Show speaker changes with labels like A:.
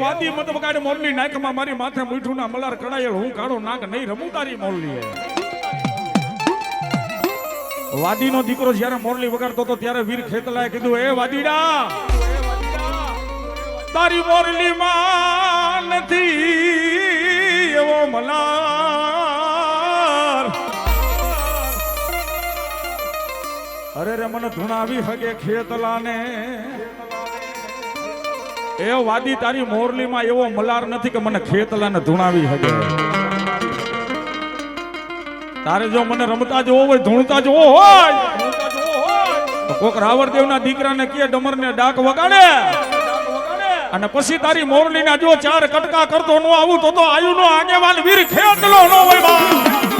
A: વાદી મત વગાડે મોરલી નાકમાં મારી માથે મીઠું ના મલાર કડાયેલ હું કાળો નાક નહીં રમું તારી મોરલી વાદીનો દીકરો જ્યારે મોરલી વગાડતો હતો ત્યારે વીર ખેતલાએ કીધું એ વાદીડા તારી મોરલી માં નથી એવો મલાર અરે રે મને ધૂણાવી હગે ખેતલાને એ વાદી તારી મોરલી માં એવો મલાર નથી કે મને ખેતલાને ધૂણાવી હગે તારે જો મને રમતા જોવો હોય ધૂણતા જોવો હોય તો કોક રાવણદેવના દીકરાને કે ડમરને ડાક વગાડે અને પછી તારી મોરલીના જો ચાર કટકા કરતો નો આવું તો આયુ નો આગેવાન વીર ખેતલો નો હોય બા